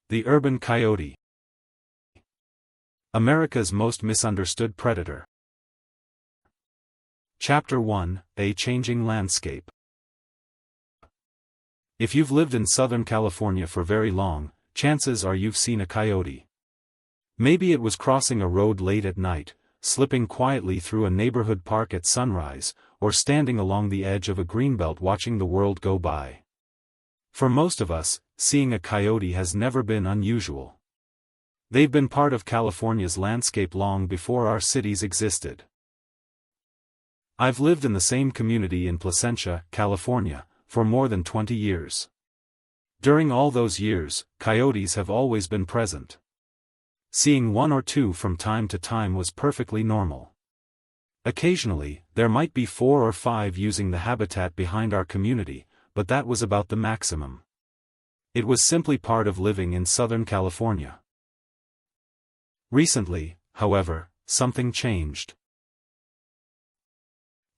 The urban coyote. America's most misunderstood predator. Chapter 1: A Changing Landscape. If you've lived in Southern California for very long, chances are you've seen a coyote. Maybe it was crossing a road late at night, slipping quietly through a neighborhood park at sunrise, or standing along the edge of a greenbelt watching the world go by. For most of us, seeing a coyote has never been unusual. They've been part of California's landscape long before our cities existed. I've lived in the same community in Placentia, California, for more than 20 years. During all those years, coyotes have always been present. Seeing one or two from time to time was perfectly normal. Occasionally, there might be 4 or 5 using the habitat behind our community, but that was about the maximum. It was simply part of living in Southern California. Recently, however, something changed.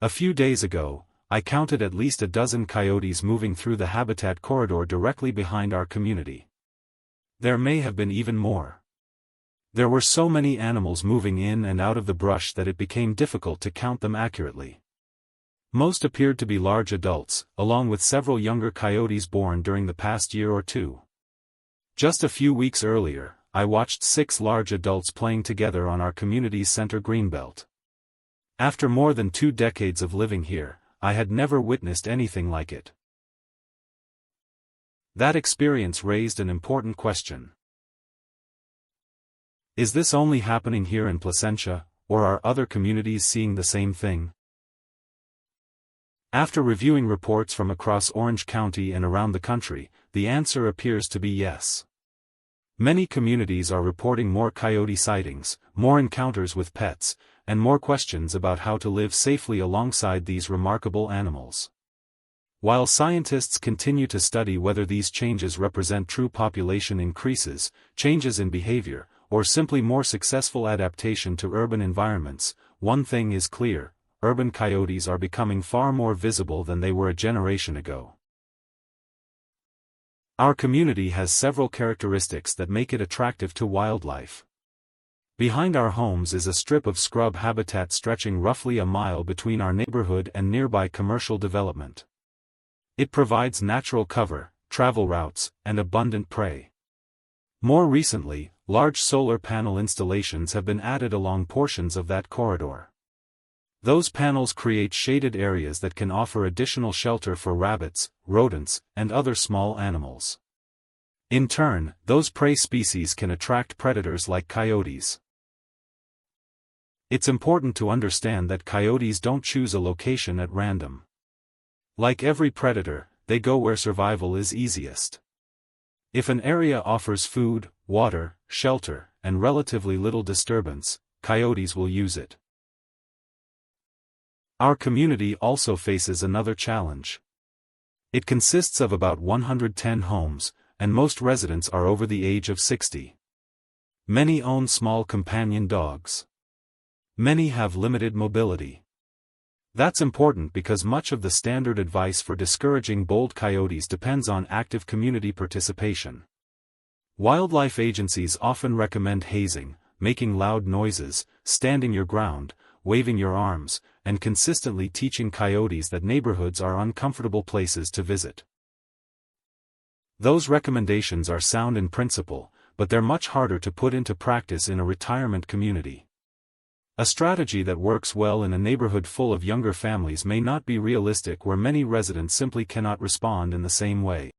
A few days ago, I counted at least a dozen coyotes moving through the habitat corridor directly behind our community. There may have been even more. There were so many animals moving in and out of the brush that it became difficult to count them accurately. Most appeared to be large adults, along with several younger coyotes born during the past year or two. Just a few weeks earlier, I watched 6 large adults playing together on our community's center greenbelt. After more than 2 decades of living here, I had never witnessed anything like it. That experience raised an important question. Is this only happening here in Placentia, or are other communities seeing the same thing? After reviewing reports from across Orange County and around the country, the answer appears to be yes. Many communities are reporting more coyote sightings, more encounters with pets, and more questions about how to live safely alongside these remarkable animals. While scientists continue to study whether these changes represent true population increases, changes in behavior, or simply more successful adaptation to urban environments, one thing is clear: urban coyotes are becoming far more visible than they were a generation ago. Our community has several characteristics that make it attractive to wildlife. Behind our homes is a strip of scrub habitat stretching roughly a mile between our neighborhood and nearby commercial development. It provides natural cover, travel routes, and abundant prey. More recently, large solar panel installations have been added along portions of that corridor. Those panels create shaded areas that can offer additional shelter for rabbits, rodents, and other small animals. In turn, those prey species can attract predators like coyotes. It's important to understand that coyotes don't choose a location at random. Like every predator, they go where survival is easiest. If an area offers food, water, shelter, and relatively little disturbance, coyotes will use it. Our community also faces another challenge. It consists of about 110 homes, and most residents are over the age of 60. Many own small companion dogs. Many have limited mobility. That's important because much of the standard advice for discouraging bold coyotes depends on active community participation. Wildlife agencies often recommend hazing, making loud noises, standing your ground, waving your arms, and consistently teaching coyotes that neighborhoods are uncomfortable places to visit. Those recommendations are sound in principle, but they're much harder to put into practice in a retirement community. A strategy that works well in a neighborhood full of younger families may not be realistic where many residents simply cannot respond in the same way.